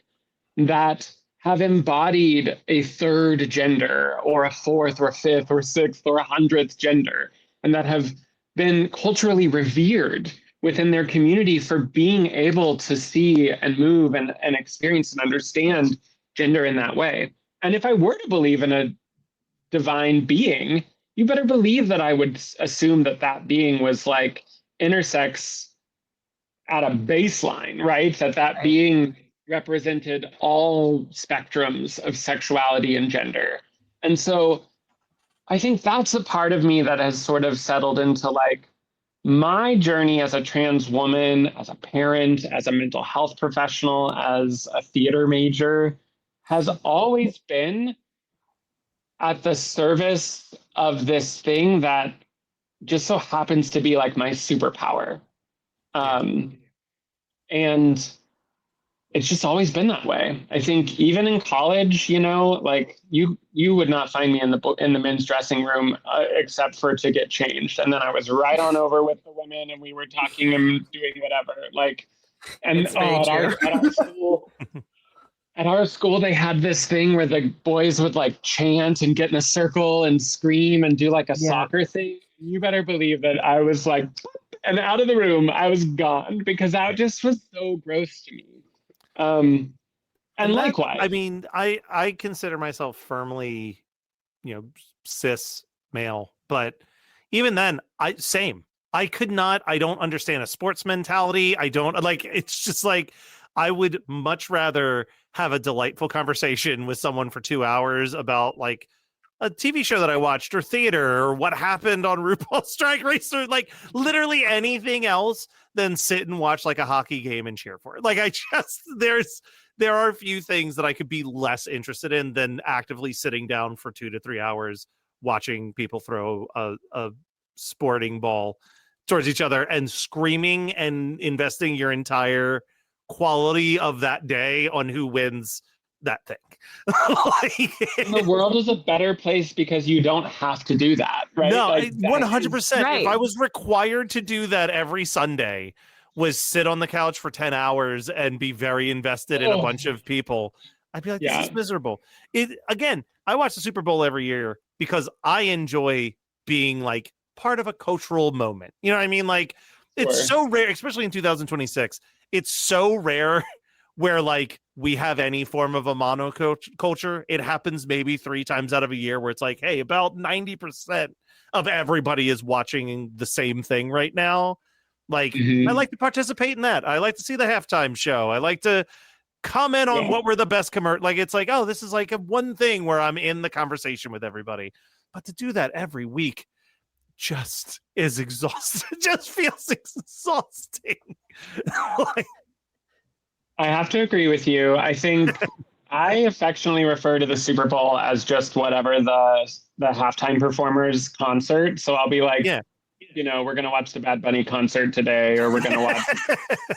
that have embodied a third gender or a fourth or fifth or sixth or 100th gender, and that have been culturally revered within their community for being able to see and move and experience and understand gender in that way. And if I were to believe in a divine being, you better believe that I would assume that that being was like intersex at a baseline, right? That being represented all spectrums of sexuality and gender. And so I think that's a part of me that has sort of settled into like my journey as a trans woman, as a parent, as a mental health professional, as a theater major, has always been at the service of this thing that just so happens to be like my superpower. And it's just always been that way. I think even in college, you know, like you would not find me in the men's dressing room except for to get changed. And then I was right on over with the women and we were talking and doing whatever. Like, and at our school, they had this thing where the boys would like chant and get in a circle and scream and do like a soccer thing. You better believe that I was like, and out of the room, I was gone because that just was so gross to me. And likewise, I mean, I consider myself firmly, you know, cis male, but even then, I don't understand a sports mentality. I don't like, it's just like, I would much rather have a delightful conversation with someone for 2 hours about like a TV show that I watched or theater or what happened on RuPaul's Drag Race or like literally anything else than sit and watch like a hockey game and cheer for it. Like there are a few things that I could be less interested in than actively sitting down for 2 to 3 hours watching people throw a sporting ball towards each other and screaming and investing your entire quality of that day on who wins that thing. The world is a better place because you don't have to do that, right? No, like, 100%. Right. If I was required to do that every Sunday, was sit on the couch for 10 hours and be very invested in a bunch of people, I'd be like, this is miserable. Again, I watch the Super Bowl every year because I enjoy being like part of a cultural moment. You know what I mean? Like, it's so rare, especially in 2026. It's so rare where like we have any form of a monoculture. It happens maybe 3 times out of a year where it's like, hey, about 90% of everybody is watching the same thing right now. Like, I like to participate in that. I like to see the halftime show. I like to comment on what were the best like, it's like, oh, this is like a one thing where I'm in the conversation with everybody. But to do that every week just is exhausting. Just feels exhausting. Like, I have to agree with you. I think I affectionately refer to the Super Bowl as just whatever the halftime performers concert. So I'll be like, yeah, we're going to watch the Bad Bunny concert today, or we're going to watch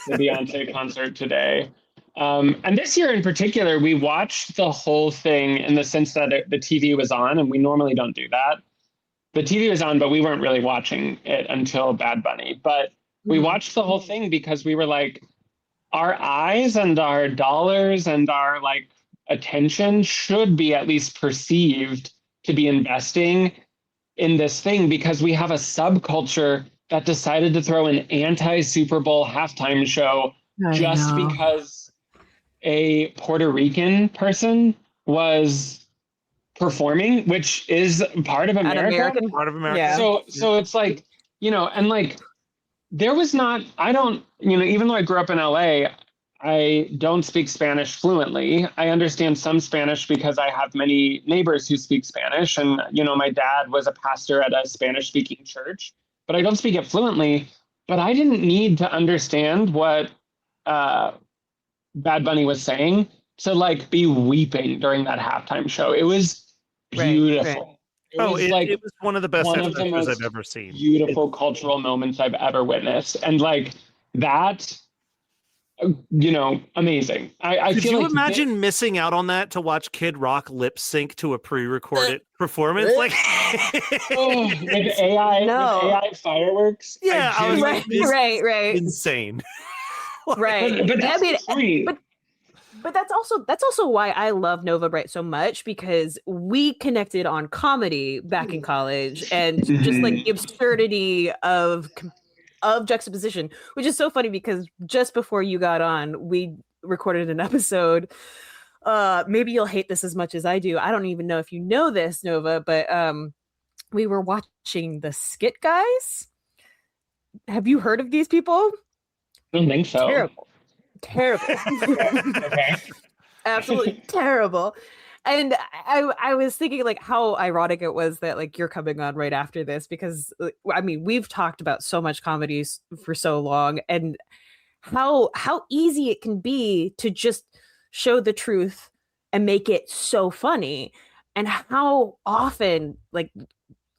the Beyonce concert today. And this year in particular, we watched the whole thing in the sense that the TV was on, and we normally don't do that. The TV was on, but we weren't really watching it until Bad Bunny. But we watched the whole thing because we were like, our eyes and our dollars and our like attention should be at least perceived to be investing in this thing, because we have a subculture that decided to throw an anti-Super Bowl halftime show just because a Puerto Rican person was performing, which is part of America. Part of America. Yeah. So it's like, and like, there was not, I don't, even though I grew up in LA, I don't speak Spanish fluently. I understand some Spanish because I have many neighbors who speak Spanish. And, my dad was a pastor at a Spanish speaking church, but I don't speak it fluently. But I didn't need to understand what Bad Bunny was saying to like be weeping during that halftime show. It was beautiful. Right. It was one of the best halftime shows I've ever seen. Beautiful cultural moments I've ever witnessed. And like that, amazing. I Could feel you like imagine missing out on that to watch Kid Rock lip sync to a pre-recorded performance? Like, with AI fireworks. Yeah, I was like, right. Insane. Right. But that's But that's also why I love Nova Bright so much, because we connected on comedy back in college, and just like the absurdity of juxtaposition, which is so funny because just before you got on, we recorded an episode. Maybe you'll hate this as much as I do. I don't even know if you know this, Nova, but we were watching the Skit Guys. Have you heard of these people? I don't think so. Terrible. Okay. Absolutely terrible. And I was thinking like how ironic it was that like you're coming on right after this, because I mean, we've talked about so much comedies for so long, and how easy it can be to just show the truth and make it so funny, and how often like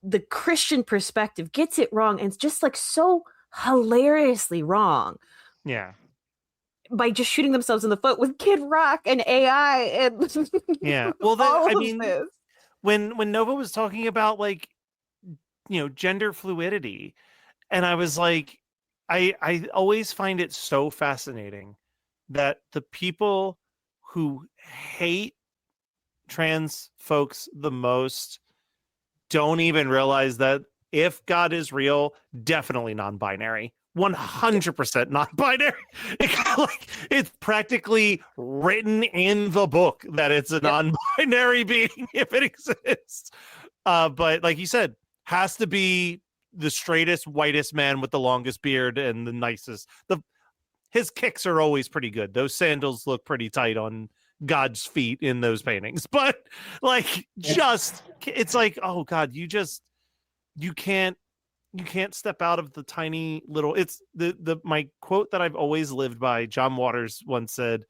the Christian perspective gets it wrong, and it's just like so hilariously wrong. Yeah. By just shooting themselves in the foot with Kid Rock and AI and yeah. Well, I mean, when Nova was talking about like, gender fluidity, and I was like, I always find it so fascinating that the people who hate trans folks the most don't even realize that if God is real, definitely non-binary. 100% non-binary. It's practically written in the book that it's a non-binary being if it exists. But like you said, has to be the straightest, whitest man with the longest beard and the nicest. His kicks are always pretty good. Those sandals look pretty tight on God's feet in those paintings. But like, it's like, oh God, you can't step out of the tiny little, it's my quote that I've always lived by. John Waters once said,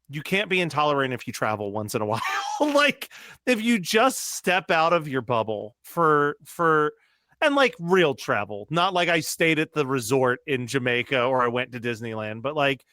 you can't be intolerant if you travel once in a while. Like if you just step out of your bubble and like real travel, not like I stayed at the resort in Jamaica or I went to Disneyland, but like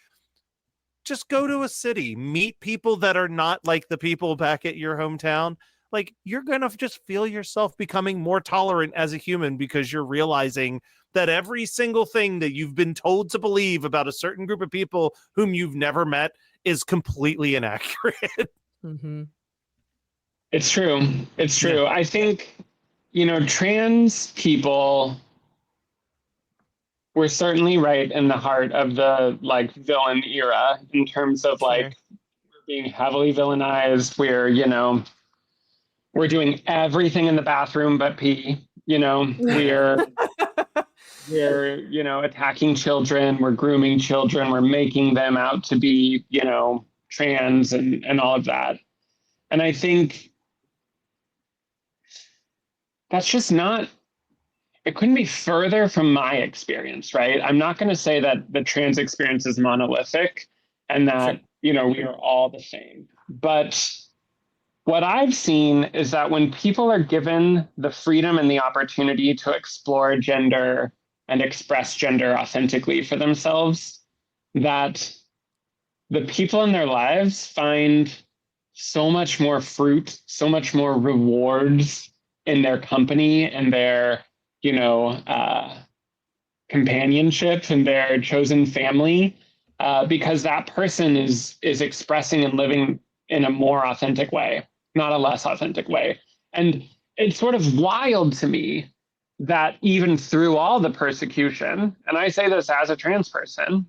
just go to a city, meet people that are not like the people back at your hometown. Like you're going to just feel yourself becoming more tolerant as a human, because you're realizing that every single thing that you've been told to believe about a certain group of people whom you've never met is completely inaccurate. Mm-hmm. It's true. It's true. Yeah. I think, trans people were certainly right in the heart of the like villain era in terms of like we're being heavily villainized. We're doing everything in the bathroom but pee, we're attacking children, we're grooming children, we're making them out to be, trans and all of that. And I think that's just not, it couldn't be further from my experience, right? I'm not going to say that the trans experience is monolithic and that, you know, we are all the same. But what I've seen is that when people are given the freedom and the opportunity to explore gender and express gender authentically for themselves, that the people in their lives find so much more fruit, so much more rewards in their company and their, you know, companionship and their chosen family, because that person is expressing and living in a more authentic way, not a less authentic way. And it's sort of wild to me that even through all the persecution, and I say this as a trans person,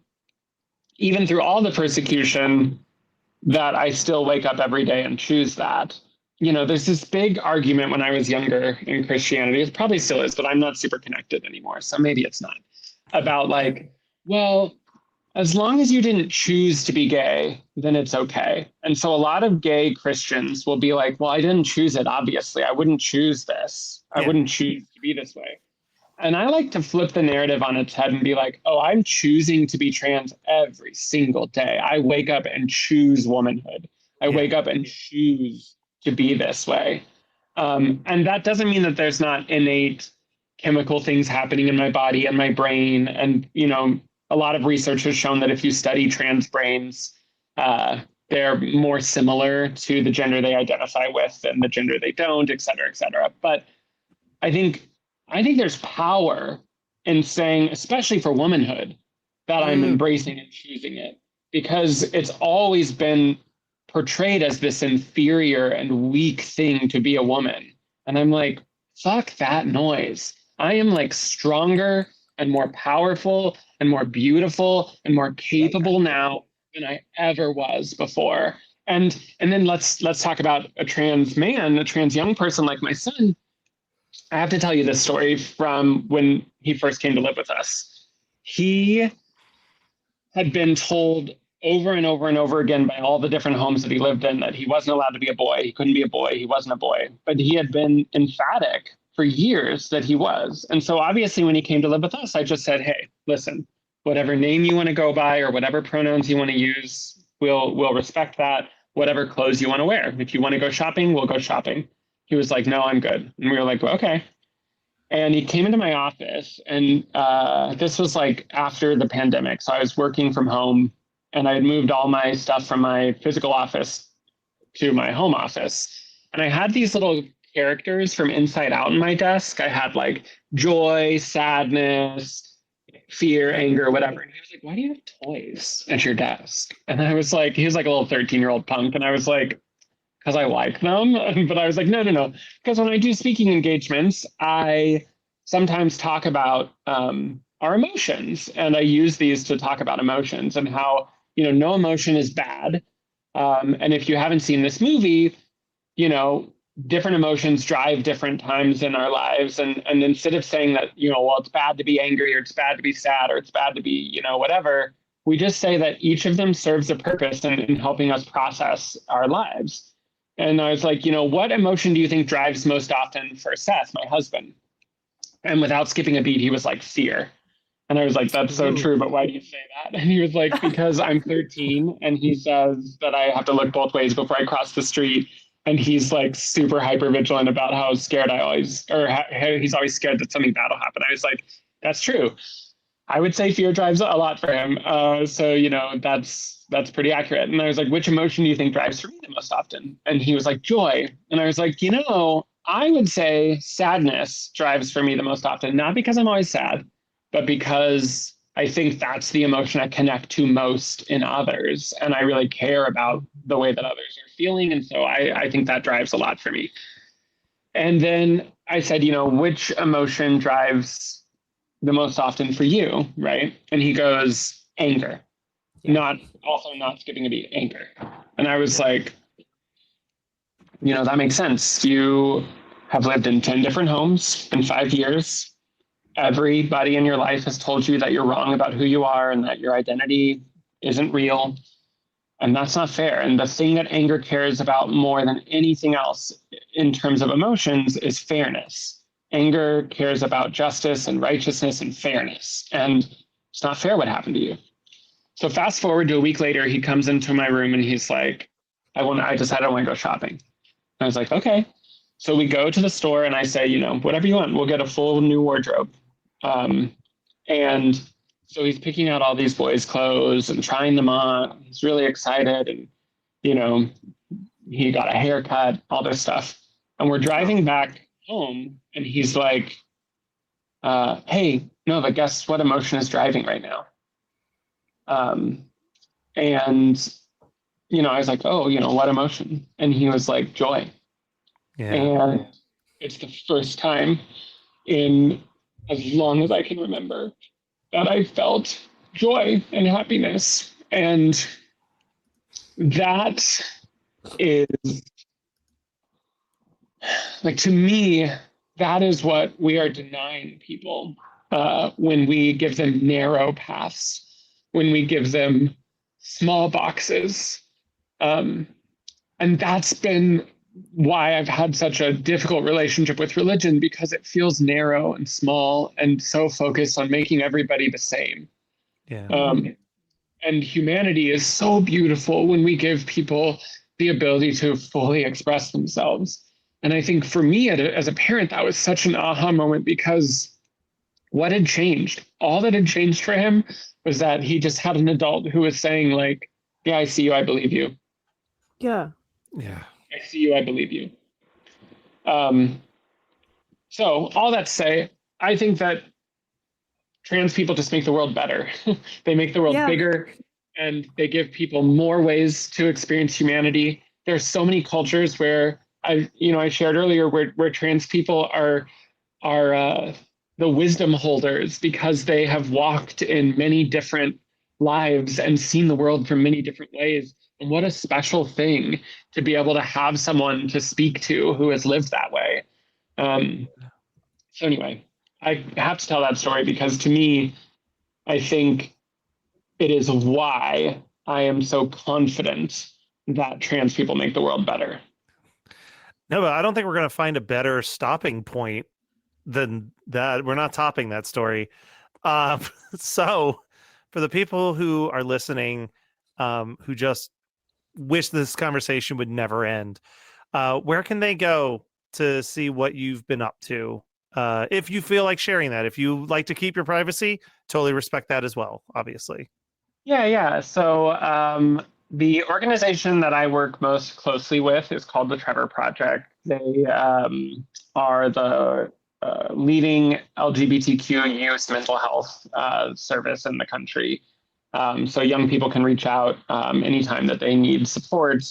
even through all the persecution, that I still wake up every day and choose that. You know, there's this big argument when I was younger in Christianity, it probably still is, but I'm not super connected anymore, so maybe it's not, about like, well, as long as you didn't choose to be gay, then it's okay. And so a lot of gay Christians will be like, well, I didn't choose it, obviously. I wouldn't choose this. I wouldn't choose to be this way. And I like to flip the narrative on its head and be like, oh, I'm choosing to be trans every single day. I wake up and choose womanhood. I wake up and choose to be this way. And that doesn't mean that there's not innate chemical things happening in my body and my brain. And, you know, a lot of research has shown that if you study trans brains, they're more similar to the gender they identify with than the gender they don't, et cetera, et cetera. But I think there's power in saying, especially for womanhood, that I'm embracing and choosing it, because it's always been portrayed as this inferior and weak thing to be a woman. And I'm like, fuck that noise. I am like stronger and more powerful and more beautiful and more capable now than I ever was before. And then let's talk about a trans man, a trans young person like my son. I have to tell you this story from when he first came to live with us. He had been told over and over and over again by all the different homes that he lived in that he wasn't allowed to be a boy. He couldn't be a boy. He wasn't a boy. But he had been emphatic for years that he was. And so obviously when he came to live with us, I just said, hey, listen, whatever name you want to go by or whatever pronouns you want to use, we'll respect that. Whatever clothes you want to wear. If you want to go shopping, we'll go shopping. He was like, no, I'm good. And we were like, well, okay. And he came into my office, and this was like after the pandemic. So I was working from home, and I had moved all my stuff from my physical office to my home office. And I had these little characters from Inside Out in my desk. I had like joy, sadness, fear, anger, whatever. And he was like, why do you have toys at your desk? And I was like, he was like a little 13-year-old punk. And I was like, because I like them. But I was like, no. Because when I do speaking engagements, I sometimes talk about our emotions. And I use these to talk about emotions and how, you know, no emotion is bad. And if you haven't seen this movie, you know, different emotions drive different times in our lives. And instead of saying that, you know, well, it's bad to be angry or it's bad to be sad or it's bad to be, you know, whatever, we just say that each of them serves a purpose in helping us process our lives. And I was like, you know, what emotion do you think drives most often for Seth, my husband? And without skipping a beat, he was like, fear. And I was like, that's so true, but why do you say that? And he was like, because I'm 13 and he says that I have to look both ways before I cross the street. And he's like super hyper vigilant about how scared he's always scared that something bad will happen. I was like, that's true. I would say fear drives a lot for him. So, you know, that's pretty accurate. And I was like, which emotion do you think drives for me the most often? And he was like, joy. And I was like, you know, I would say sadness drives for me the most often, not because I'm always sad, but because I think that's the emotion I connect to most in others. And I really care about the way that others are feeling. And so I think that drives a lot for me. And then I said, you know, which emotion drives the most often for you, right? And he goes, anger. Not skipping a beat, anger. And I was like, you know, that makes sense. You have lived in 10 different homes in 5 years. Everybody in your life has told you that you're wrong about who you are and that your identity isn't real. And that's not fair. And the thing that anger cares about more than anything else in terms of emotions is fairness. Anger cares about justice and righteousness and fairness. And it's not fair what happened to you. So fast forward to a week later, he comes into my room and he's like, I decided I want to go shopping. And I was like, okay. So we go to the store and I say, whatever you want, we'll get a full new wardrobe. And so he's picking out all these boys' clothes and trying them on. He's really excited. And, he got a haircut, all this stuff. And we're driving back home and he's like, hey, Nova, guess what emotion is driving right now? And, I was like, oh, what emotion? And he was like, joy. Yeah. And it's the first time in as long as I can remember that I felt joy and happiness. And that is, like, to me, that is what we are denying people when we give them narrow paths, when we give them small boxes. And that's been why I've had such a difficult relationship with religion, because it feels narrow and small and so focused on making everybody the same. Yeah. And humanity is so beautiful when we give people the ability to fully express themselves. And I think for me as a parent, that was such an aha moment, because what had changed? All that had changed for him was that he just had an adult who was saying, like, yeah, I see you, I believe you. Yeah. Yeah. I see you, I believe you. So all that to say, I think that trans people just make the world better. They make the world bigger, and they give people more ways to experience humanity. There's so many cultures where I shared earlier where trans people are the wisdom holders, because they have walked in many different lives and seen the world from many different ways. And what a special thing to be able to have someone to speak to who has lived that way. So anyway, I have to tell that story because to me, I think it is why I am so confident that trans people make the world better. No, but I don't think we're going to find a better stopping point than that. We're not topping that story. So for the people who are listening, who just wish this conversation would never end, where can they go to see what you've been up to? If you feel like sharing that, if you like to keep your privacy, totally respect that as well, obviously. Yeah. So the organization that I work most closely with is called the Trevor Project. They are the leading LGBTQ youth mental health service in the country. So young people can reach out anytime that they need support.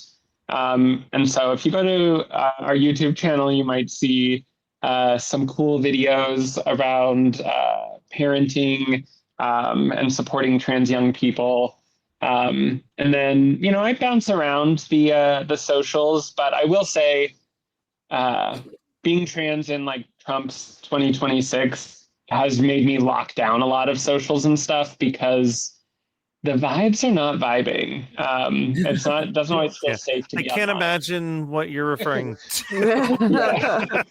And so if you go to our YouTube channel, you might see some cool videos around parenting and supporting trans young people. And then, I bounce around the socials, but I will say being trans in like Trump's 2026 has made me lock down a lot of socials and stuff, because the vibes are not vibing. Doesn't always feel safe to be. I can't imagine what you're referring to.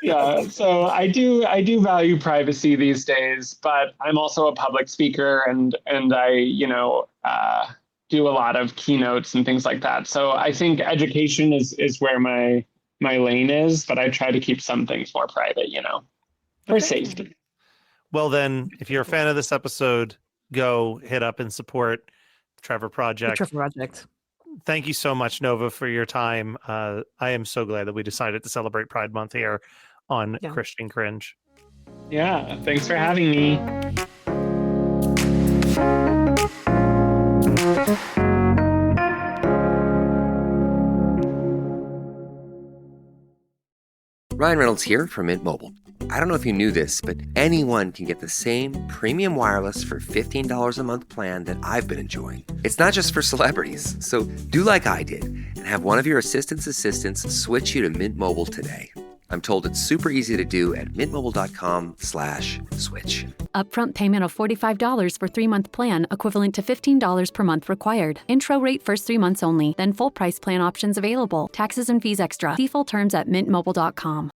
Yeah. So I do value privacy these days, but I'm also a public speaker and I, do a lot of keynotes and things like that. So I think education is where my lane is, but I try to keep some things more private, for safety. Well, then, if you're a fan of this episode, go hit up and support the Trevor Project. The Trevor Project. Thank you so much, Nova, for your time. I am so glad that we decided to celebrate Pride Month here on Christian Cringe. Yeah, thanks for having me. Ryan Reynolds here from Mint Mobile. I don't know if you knew this, but anyone can get the same premium wireless for $15 a month plan that I've been enjoying. It's not just for celebrities. So do like I did and have one of your assistants switch you to Mint Mobile today. I'm told it's super easy to do at mintmobile.com/switch. Upfront payment of $45 for 3-month plan, equivalent to $15 per month required. Intro rate first 3 months only, then full price plan options available. Taxes and fees extra. See full terms at mintmobile.com.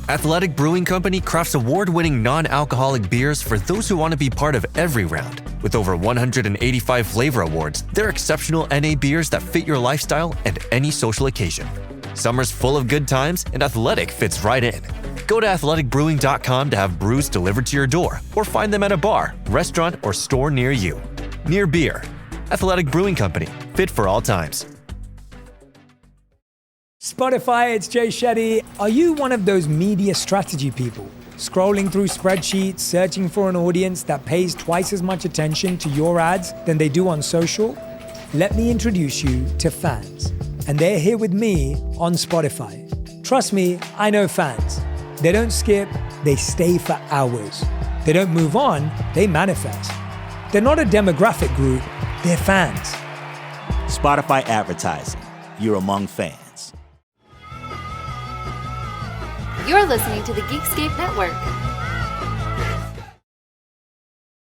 Athletic Brewing Company crafts award-winning non-alcoholic beers for those who want to be part of every round. With over 185 flavor awards, they're exceptional NA beers that fit your lifestyle and any social occasion. Summer's full of good times, and Athletic fits right in. Go to athleticbrewing.com to have brews delivered to your door, or find them at a bar, restaurant, or store near you. Near beer. Athletic Brewing Company. Fit for all times. Spotify, it's Jay Shetty. Are you one of those media strategy people? Scrolling through spreadsheets, searching for an audience that pays twice as much attention to your ads than they do on social? Let me introduce you to Fans. And they're here with me on Spotify. Trust me, I know Fans. They don't skip, they stay for hours. They don't move on, they manifest. They're not a demographic group, they're fans. Spotify advertising. You're among fans. You're listening to the Geekscape Network.